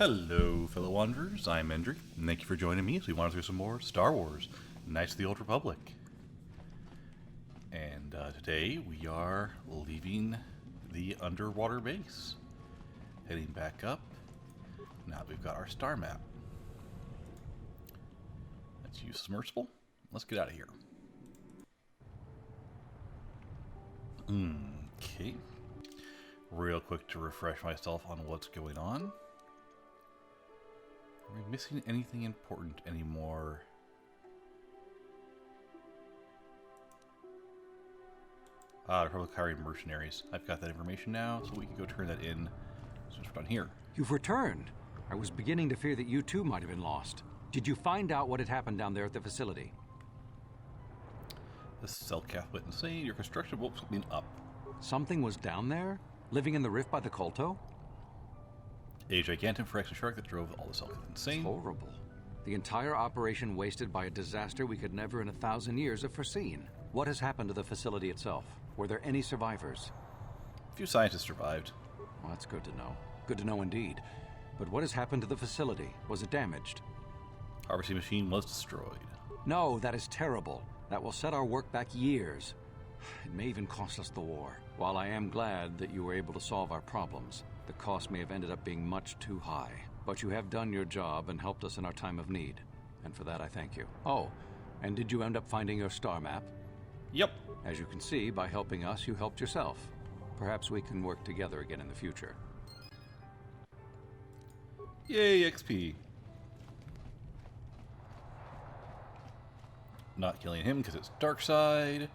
Hello, fellow wanderers. I'm Endri, and thank you for joining me as we wander through some more Star Wars: Knights of the Old Republic. And today we are leaving the underwater base, heading back up. Now that we've got our star map, let's use submersible. Let's get out of here. Okay. Real quick to refresh myself on what's going on. Are we missing anything important anymore? Republic hiring mercenaries. I've got that information now, so we can go turn that in since we're done here. You've returned. I was beginning to fear that you too might have been lost. Did you find out what had happened down there at the facility? The cell cath went insane. Your construction won't something up. Something was down there? Living in the rift by the Kolto? A gigantic Phyrexian shark that drove all the cell cath insane. Horrible. The entire operation wasted by a disaster we could never in 1,000 years have foreseen. What has happened to the facility itself? Were there any survivors? A few scientists survived. Well, that's good to know. Good to know indeed. But what has happened to the facility? Was it damaged? Harvesting machine was destroyed. No, that is terrible. That will set our work back years. It may even cost us the war. While I am glad that you were able to solve our problems, the cost may have ended up being much too high. But you have done your job and helped us in our time of need. And for that I thank you. Oh, and did you end up finding your star map? Yep. As you can see, by helping us, you helped yourself. Perhaps we can work together again in the future. Yay, XP. Not killing him because it's dark side,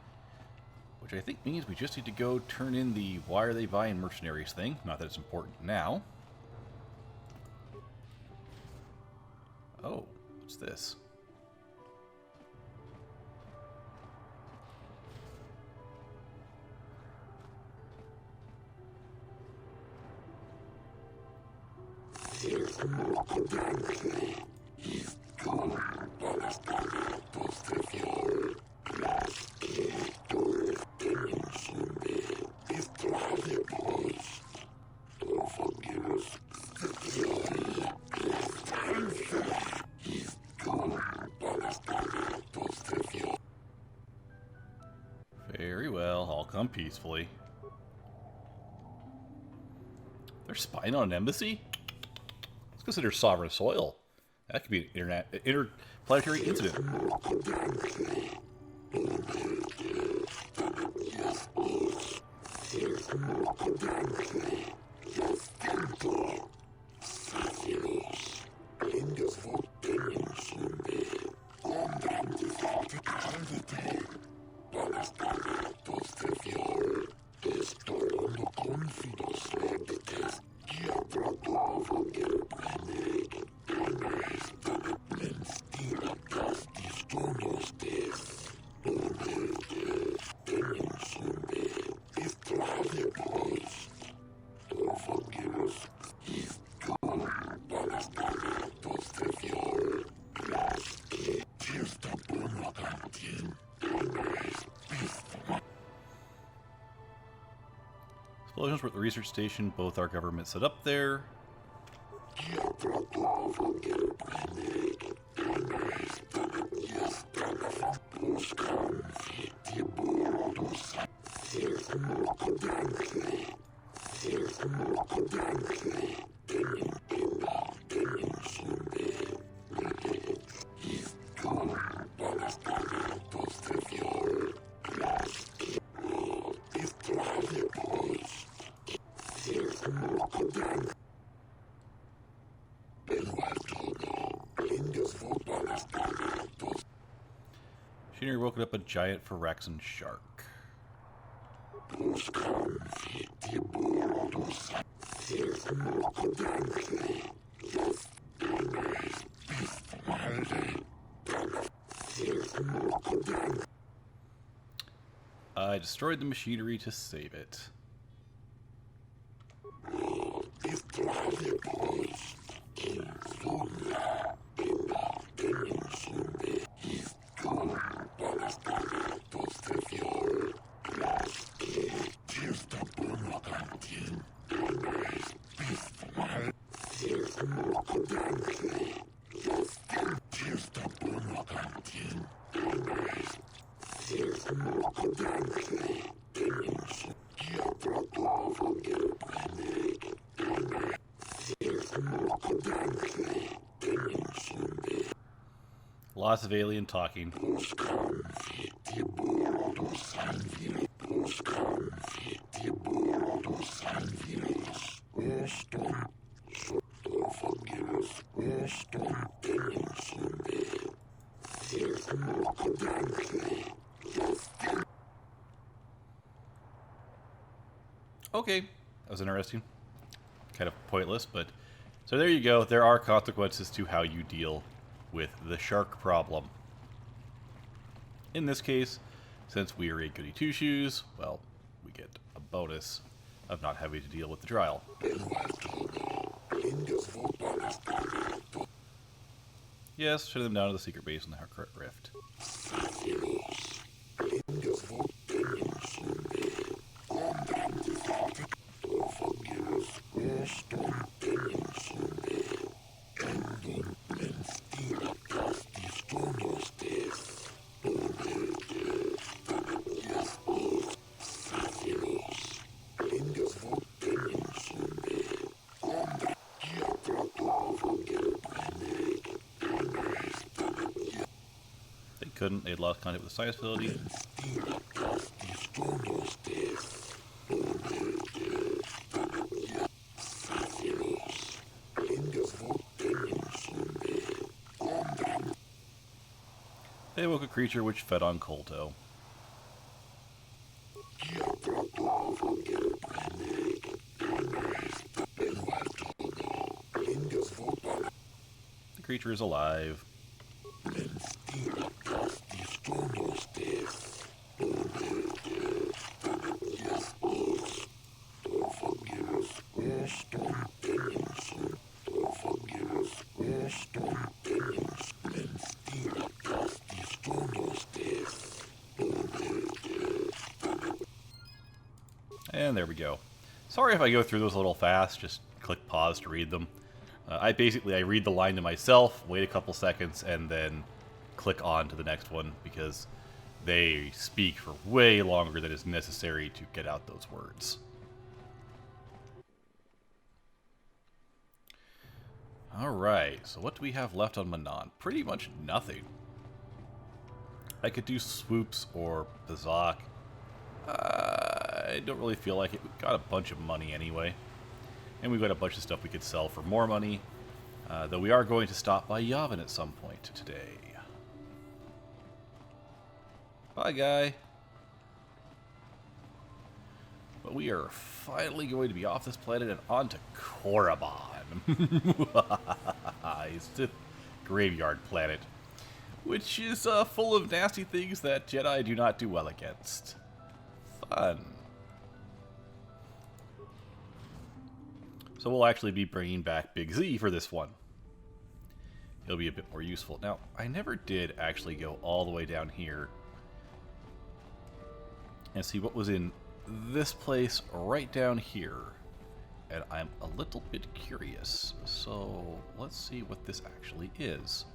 which I think means we just need to go turn in the why are they buying mercenaries thing. Not that it's important now. Oh, what's this? Very well, I'll come peacefully. They're spying on an embassy? Let's consider sovereign soil. That could be an interplanetary incident. Explosions were at the research station. Both our governments set up there. Machinery woken up a giant Phyrexian shark. I destroyed the machinery to save it. Lots of alien talking. Okay, that was interesting. Kind of pointless, but... So there you go. There are consequences to how you deal with the shark problem. In this case, since we are a goody two-shoes, well, we get a bonus of not having to deal with the trial. Yes, send them down to the secret base in the Harcourt Rift. Couldn't. They'd lost contact with the science facility. They awoke a creature which fed on Kolto. The creature is alive. And there we go. Sorry if I go through those a little fast, just click pause to read them. I read the line to myself, wait a couple seconds, and then click on to the next one because they speak for way longer than is necessary to get out those words. Alright, so what do we have left on Manon? Pretty much nothing. I could do swoops or Bazak. I don't really feel like it. We've got a bunch of money anyway. And we've got a bunch of stuff we could sell for more money. Though we are going to stop by Yavin at some point today. Bye, guy. But we are finally going to be off this planet and on to Korriban. It's the graveyard planet. Which is full of nasty things that Jedi do not do well against. Fun. So we'll actually be bringing back Big Z for this one. He'll be a bit more useful. Now, I never did actually go all the way down here and see what was in this place right down here. And I'm a little bit curious. So let's see what this actually is.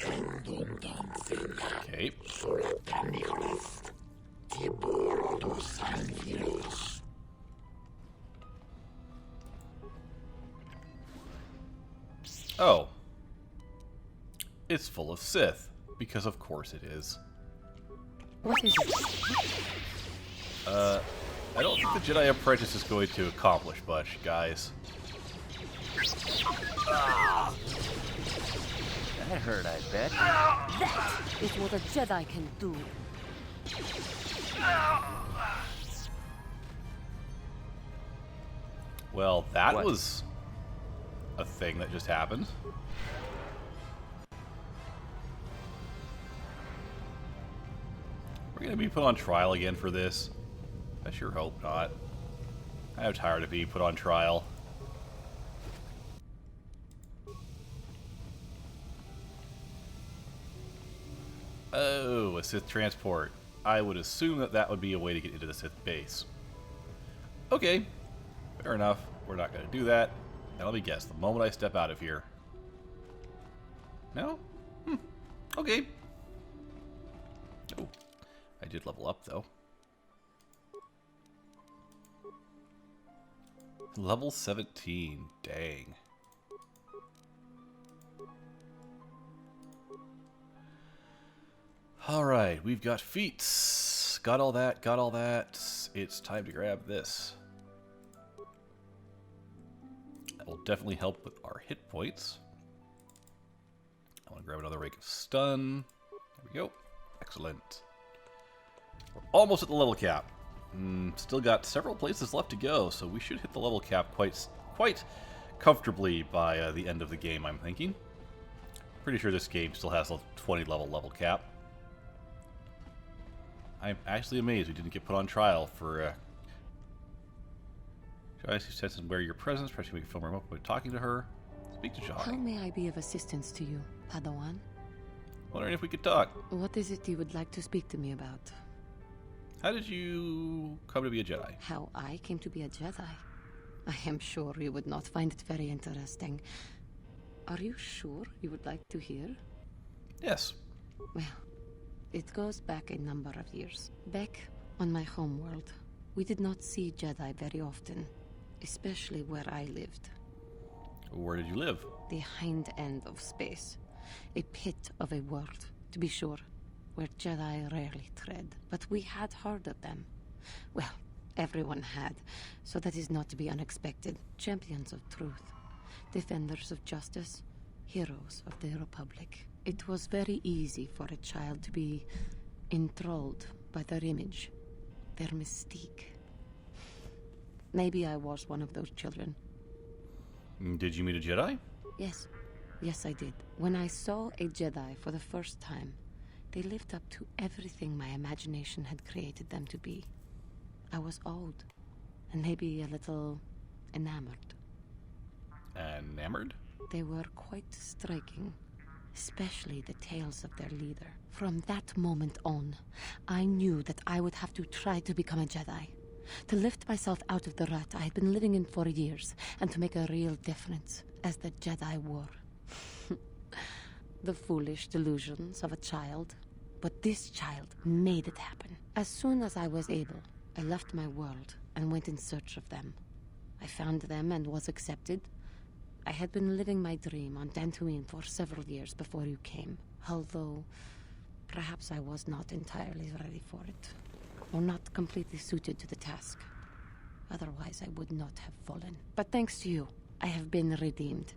Okay. Oh. It's full of Sith. Because of course it is. What is it? I don't think the Jedi Apprentice is going to accomplish much, guys. That hurt, I bet. That is what a Jedi can do. Well, that What? was a thing that just happened. We're going to be put on trial again for this. I sure hope not. I'm tired of being put on trial. Oh, a Sith transport. I would assume that that would be a way to get into the Sith base. Okay, Fair enough. We're not going to do that. And let me guess, the moment I step out of here. No? Okay. Oh, I did level up, though. Level 17. Dang. Alright, we've got feats. Got all that, got all that. It's time to grab this. That will definitely help with our hit points. I want to grab another rake of stun. There we go. Excellent. We're almost at the level cap. Still got several places left to go, so we should hit the level cap quite comfortably by the end of the game, I'm thinking. Pretty sure this game still has a 20 level cap. I'm actually amazed we didn't get put on trial for Joyce, who senses where your presence, pressing make a film remote by talking to her. Speak to How Johnny. may I be of assistance to you, Padawan? Wondering if we could talk. What is it you would like to speak to me about? How did you come to be a Jedi? How I came to be a Jedi? I am sure you would not find it very interesting. Are you sure you would like to hear? Yes. Well, it goes back a number of years. Back on my homeworld, we did not see Jedi very often, especially where I lived. Where did you live? The hind end of space. A pit of a world, to be sure, where Jedi rarely tread. But we had heard of them. Well, everyone had, so that is not to be unexpected. Champions of truth, defenders of justice, heroes of the Republic. It was very easy for a child to be enthralled by their image, their mystique. Maybe I was one of those children. Did you meet a Jedi? Yes. Yes, I did. When I saw a Jedi for the first time, they lived up to everything my imagination had created them to be. I was awed, and maybe a little enamored. Enamored? They were quite striking, especially the tales of their leader. From that moment on, I knew that I would have to try to become a Jedi. To lift myself out of the rut I had been living in for years, and to make a real difference, as the Jedi were. The foolish delusions of a child. But this child made it happen. As soon as I was able, I left my world and went in search of them. I found them and was accepted. I had been living my dream on Dantooine for several years before you came, although perhaps I was not entirely ready for it, or not completely suited to the task. Otherwise, I would not have fallen. But thanks to you, I have been redeemed.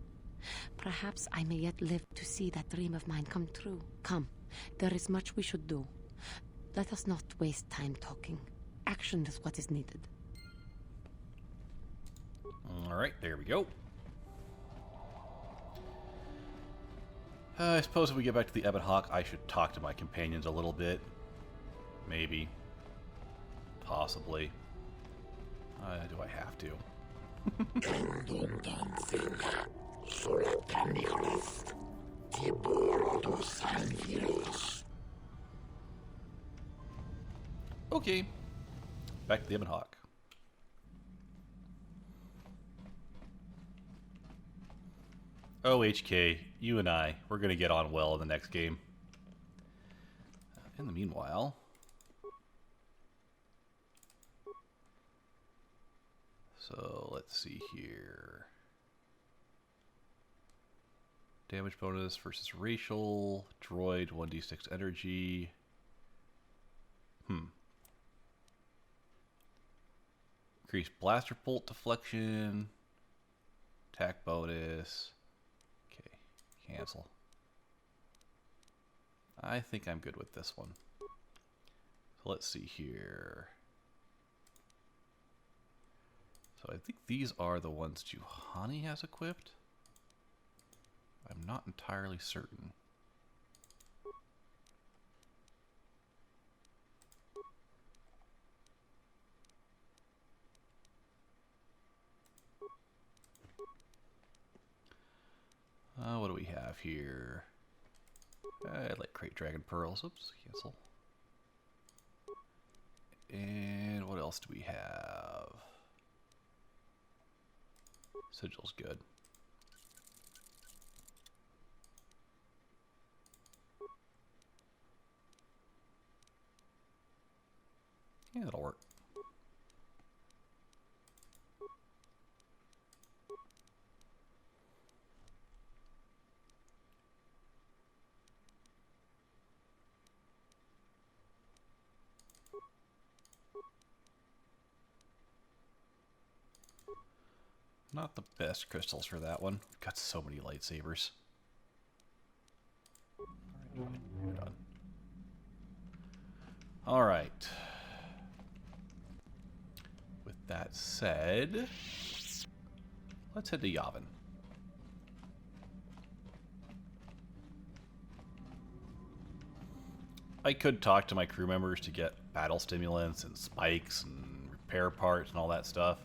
Perhaps I may yet live to see that dream of mine come true. Come, there is much we should do. Let us not waste time talking. Action is what is needed. Alright, there we go. I suppose if we get back to the Ebon Hawk, I should talk to my companions a little bit. Maybe. Possibly. Do I have to? Okay. Back to the Ebon Hawk. Oh, HK, you and I, we're going to get on well in the next game. In the meanwhile... So, let's see here. Damage bonus versus racial. Droid, 1d6 energy. Increased blaster bolt deflection. Attack bonus. Okay, cancel. I think I'm good with this one. So let's see here. So I think these are the ones Juhani has equipped. I'm not entirely certain. What do we have here? I'd like Crate Dragon Pearls. Oops, cancel. And what else do we have? Sigil's good. Yeah, that'll work. Not the best crystals for that one. Got so many lightsabers. We're done. Alright. With that said, let's head to Yavin. I could talk to my crew members to get battle stimulants and spikes and repair parts and all that stuff.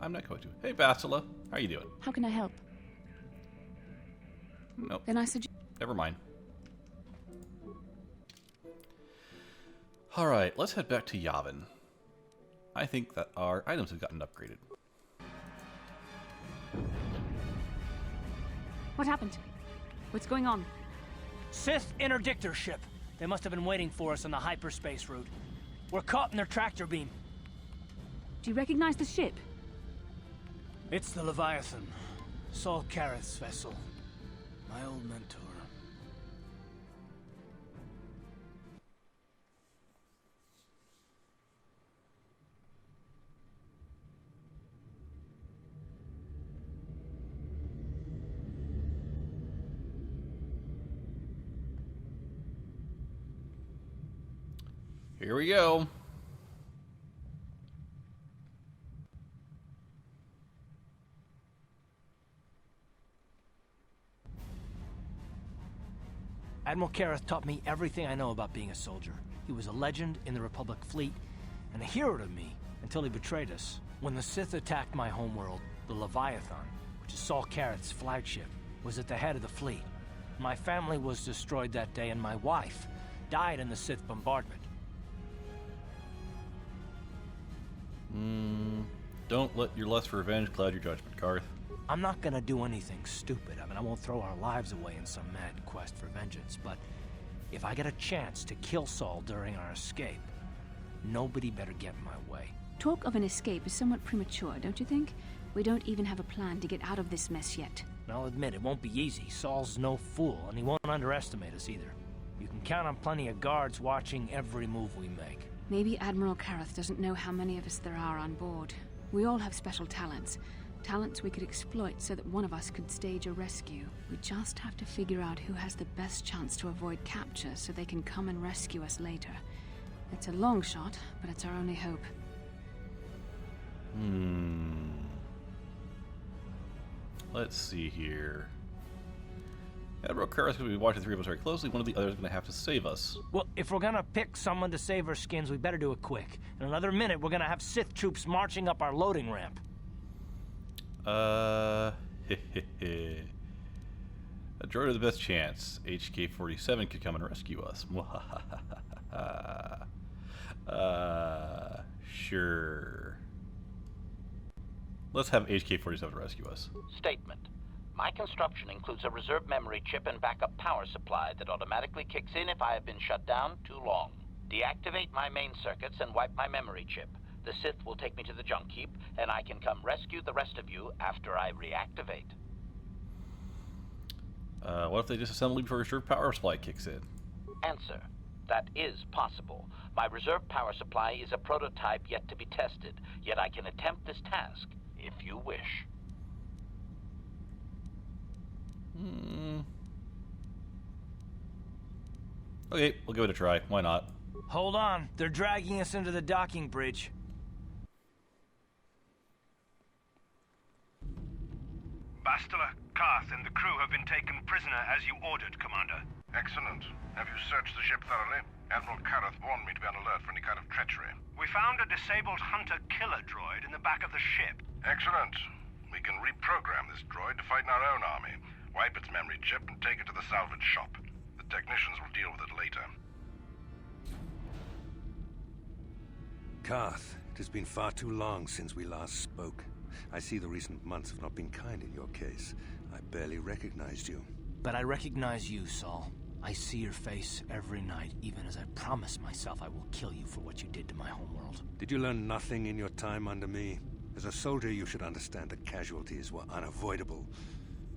I'm not going to. Hey, Bastila, how are you doing? How can I help? Nope. Then I suggest... Never mind. Alright, let's head back to Yavin. I think that our items have gotten upgraded. What happened? What's going on? Sith interdictor ship. They must have been waiting for us on the hyperspace route. We're caught in their tractor beam. Do you recognize the ship? It's the Leviathan. Saul Kareth's vessel. My old mentor. Here we go. Admiral Kareth taught me everything I know about being a soldier. He was a legend in the Republic fleet, and a hero to me until he betrayed us. When the Sith attacked my homeworld, the Leviathan, which is Saul Kareth's flagship, was at the head of the fleet. My family was destroyed that day, and my wife died in the Sith bombardment. Don't let your lust for revenge cloud your judgment, Karth. I'm not gonna do anything stupid. I mean, I won't throw our lives away in some mad quest for vengeance, but if I get a chance to kill Saul during our escape, nobody better get in my way. Talk of an escape is somewhat premature, don't you think? We don't even have a plan to get out of this mess yet. And I'll admit, it won't be easy. Saul's no fool, and he won't underestimate us either. You can count on plenty of guards watching every move we make. Maybe Admiral Kareth doesn't know how many of us there are on board. We all have special talents. Talents we could exploit so that one of us could stage a rescue. We just have to figure out who has the best chance to avoid capture so they can come and rescue us later. It's a long shot, but it's our only hope. Let's see here. Admiral Kareth's going to be watching the three of us very closely. One of the others is going to have to save us. Well, if we're gonna pick someone to save our skins, we better do it quick. In another minute, we're gonna have Sith troops marching up our loading ramp. A droid with the best chance. HK-47 could come and rescue us. Sure. Let's have HK-47 rescue us. Statement. My construction includes a reserve memory chip and backup power supply that automatically kicks in if I have been shut down too long. Deactivate my main circuits and wipe my memory chip. The Sith will take me to the junk heap, and I can come rescue the rest of you after I reactivate. What if they disassemble me before reserve power supply kicks in? Answer. That is possible. My reserve power supply is a prototype yet to be tested, yet I can attempt this task, if you wish. Okay, we'll give it a try. Why not? Hold on, they're dragging us into the docking bridge. Bastila, Karth, and the crew have been taken prisoner as you ordered, Commander. Excellent. Have you searched the ship thoroughly? Admiral Kareth warned me to be on alert for any kind of treachery. We found a disabled hunter-killer droid in the back of the ship. Excellent. We can reprogram this droid to fight in our own army, wipe its memory chip, and take it to the salvage shop. The technicians will deal with it later. Karth, it has been far too long since we last spoke. I see the recent months have not been kind in your case. I barely recognized you. But I recognize you, Saul. I see your face every night, even as I promise myself I will kill you for what you did to my homeworld. Did you learn nothing in your time under me? As a soldier, you should understand that casualties were unavoidable.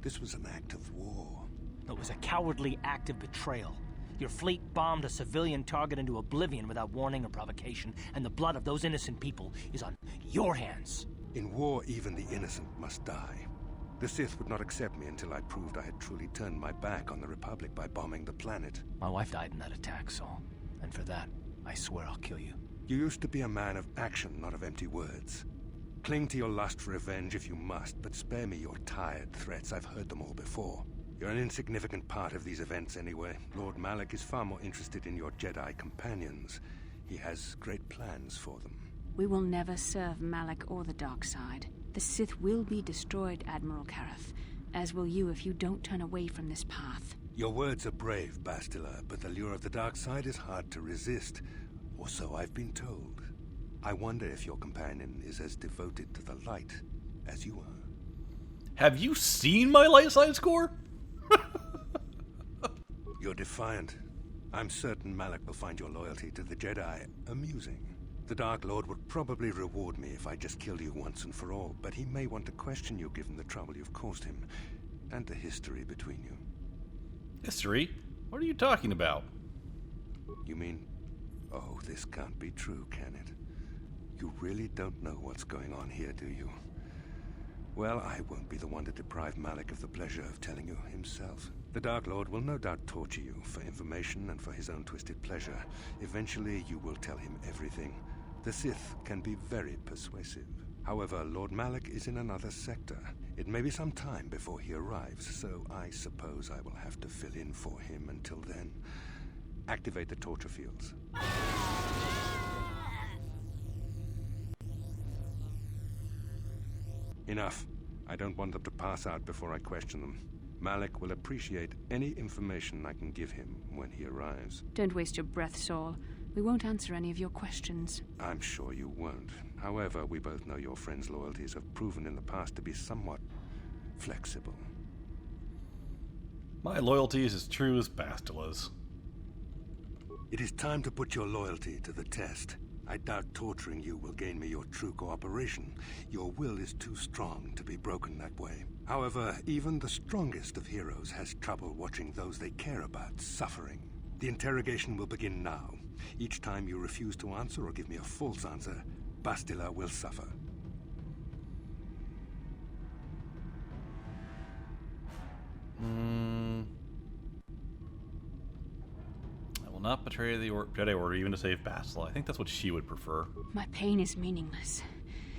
This was an act of war. It was a cowardly act of betrayal. Your fleet bombed a civilian target into oblivion without warning or provocation, and the blood of those innocent people is on your hands. In war, even the innocent must die. The Sith would not accept me until I proved I had truly turned my back on the Republic by bombing the planet. My wife died in that attack, Saul. And for that, I swear I'll kill you. You used to be a man of action, not of empty words. Cling to your lust for revenge if you must, but spare me your tired threats. I've heard them all before. You're an insignificant part of these events anyway. Lord Malak is far more interested in your Jedi companions. He has great plans for them. We will never serve Malak or the dark side. The Sith will be destroyed, Admiral Kareth, as will you if you don't turn away from this path. Your words are brave, Bastila, but the lure of the dark side is hard to resist. Or so I've been told. I wonder if your companion is as devoted to the light as you are. Have you seen my light side score? You're defiant. I'm certain Malak will find your loyalty to the Jedi amusing. The Dark Lord would probably reward me if I just killed you once and for all, but he may want to question you given the trouble you've caused him, and the history between you. History? What are you talking about? You mean... Oh, this can't be true, can it? You really don't know what's going on here, do you? Well, I won't be the one to deprive Malak of the pleasure of telling you himself. The Dark Lord will no doubt torture you for information and for his own twisted pleasure. Eventually, you will tell him everything. The Sith can be very persuasive. However, Lord Malak is in another sector. It may be some time before he arrives, so I suppose I will have to fill in for him until then. Activate the torture fields. Enough. I don't want them to pass out before I question them. Malak will appreciate any information I can give him when he arrives. Don't waste your breath, Saul. We won't answer any of your questions. I'm sure you won't. However, we both know your friend's loyalties have proven in the past to be somewhat flexible. My loyalty is as true as Bastila's. It is time to put your loyalty to the test. I doubt torturing you will gain me your true cooperation. Your will is too strong to be broken that way. However, even the strongest of heroes has trouble watching those they care about suffering. The interrogation will begin now. Each time you refuse to answer or give me a false answer, Bastila will suffer. I will not betray the Jedi Order even to save Bastila. I think that's what she would prefer. My pain is meaningless.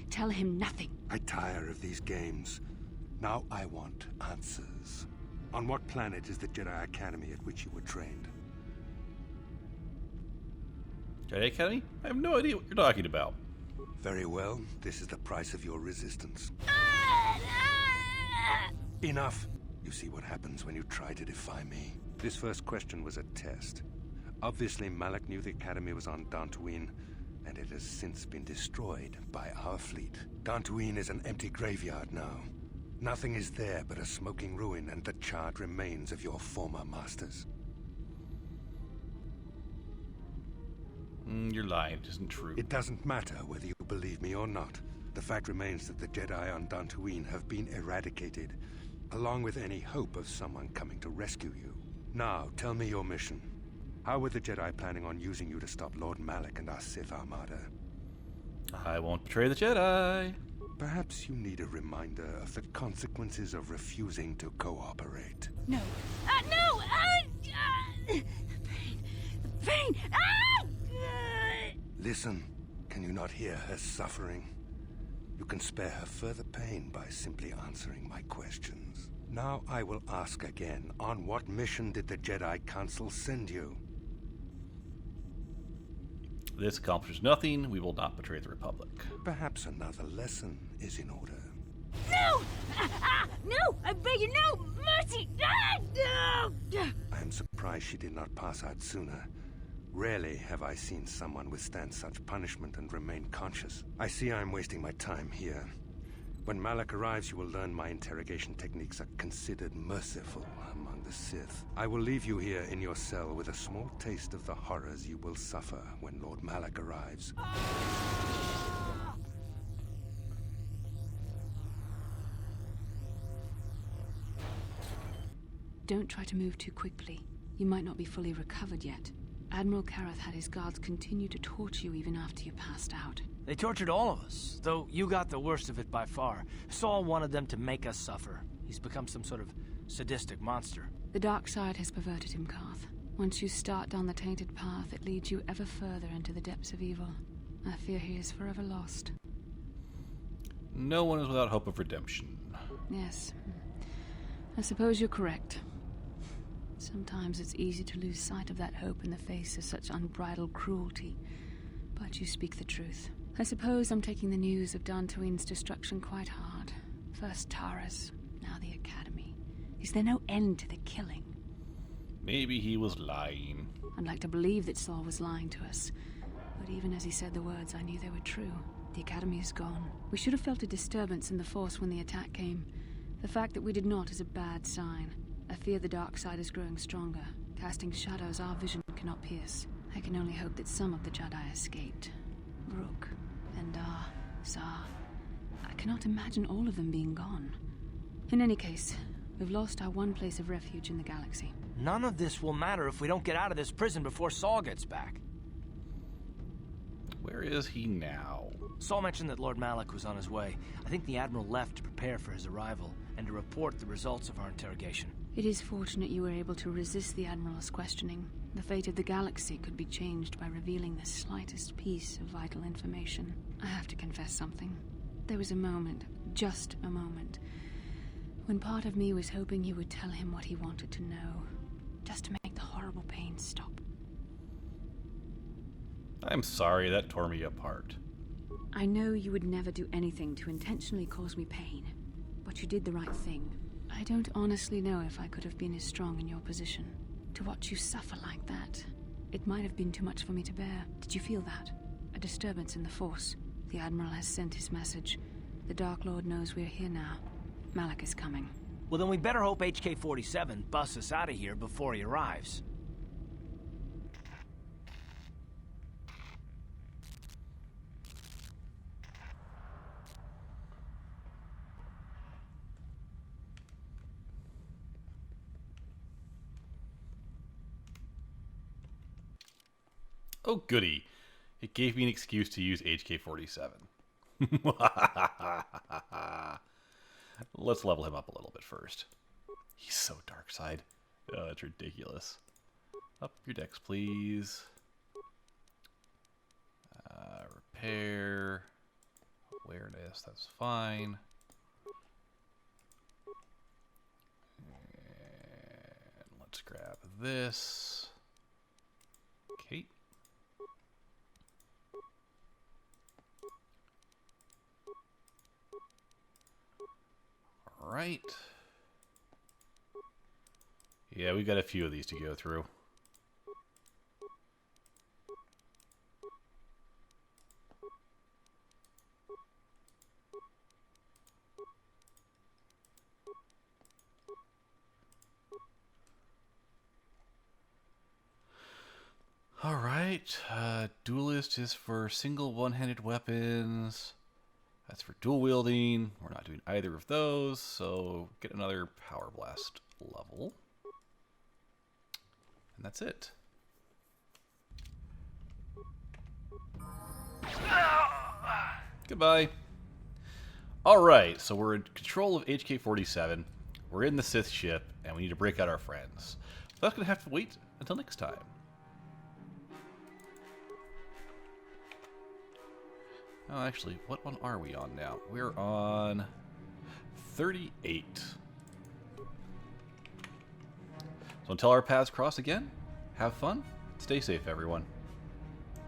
Tell him nothing. I tire of these games. Now I want answers. On what planet is the Jedi Academy at which you were trained? Jedi Academy? I have no idea what you're talking about. Very well. This is the price of your resistance. Enough! You see what happens when you try to defy me. This first question was a test. Obviously, Malak knew the Academy was on Dantooine, and it has since been destroyed by our fleet. Dantooine is an empty graveyard now. Nothing is there but a smoking ruin and the charred remains of your former masters. You're lying. It isn't true. It doesn't matter whether you believe me or not. The fact remains that the Jedi on Dantooine have been eradicated, along with any hope of someone coming to rescue you. Now, tell me your mission. How were the Jedi planning on using you to stop Lord Malak and our Sith Armada? I won't betray the Jedi. Perhaps you need a reminder of the consequences of refusing to cooperate. No. No! Pain! Pain! Listen. Can you not hear her suffering? You can spare her further pain by simply answering my questions. Now I will ask again. On what mission did the Jedi Council send you? This accomplishes nothing. We will not betray the Republic. Perhaps another lesson is in order. No! No! I beg you, no! Mercy! No! I am surprised she did not pass out sooner. Rarely have I seen someone withstand such punishment and remain conscious. I see I'm wasting my time here. When Malak arrives, you will learn my interrogation techniques are considered merciful among the Sith. I will leave you here in your cell with a small taste of the horrors you will suffer when Lord Malak arrives. Don't try to move too quickly. You might not be fully recovered yet. Admiral Kareth had his guards continue to torture you even after you passed out. They tortured all of us, though you got the worst of it by far. Saul wanted them to make us suffer. He's become some sort of sadistic monster. The dark side has perverted him, Karth. Once you start down the tainted path, it leads you ever further into the depths of evil. I fear he is forever lost. No one is without hope of redemption. Yes. I suppose you're correct. Sometimes it's easy to lose sight of that hope in the face of such unbridled cruelty. But you speak the truth. I suppose I'm taking the news of Dantooine's destruction quite hard. First Taras, now the Academy. Is there no end to the killing? Maybe he was lying. I'd like to believe that Saul was lying to us. But even as he said the words, I knew they were true. The Academy is gone. We should have felt a disturbance in the Force when the attack came. The fact that we did not is a bad sign. I fear the dark side is growing stronger, casting shadows our vision cannot pierce. I can only hope that some of the Jedi escaped. Rook, Endar, Zar. I cannot imagine all of them being gone. In any case, we've lost our one place of refuge in the galaxy. None of this will matter if we don't get out of this prison before Saul gets back. Where is he now? Saul mentioned that Lord Malak was on his way. I think the Admiral left to prepare for his arrival and to report the results of our interrogation. It is fortunate you were able to resist the Admiral's questioning. The fate of the galaxy could be changed by revealing the slightest piece of vital information. I have to confess something. There was a moment, just a moment, when part of me was hoping you would tell him what he wanted to know, just to make the horrible pain stop. I'm sorry, that tore me apart. I know you would never do anything to intentionally cause me pain, but you did the right thing. I don't honestly know if I could have been as strong in your position. To watch you suffer like that, it might have been too much for me to bear. Did you feel that? A disturbance in the Force. The Admiral has sent his message. The Dark Lord knows we're here now. Malak is coming. Well, then we better hope HK-47 busts us out of here before he arrives. Oh, goody. It gave me an excuse to use HK-47. Let's level him up a little bit first. He's so dark side. Oh, it's ridiculous. Up your decks, please. Repair. Awareness, that's fine. And let's grab this. Okay. Alright. Yeah, we got a few of these to go through. Alright, duelist is for single one-handed weapons. That's for dual wielding. We're not doing either of those, so get another power blast level. And that's it. Goodbye. Alright, so we're in control of HK-47. We're in the Sith ship, and we need to break out our friends. So that's going to have to wait until next time. Oh, actually, what one are we on now? We're on 38. So until our paths cross again, have fun, stay safe, everyone.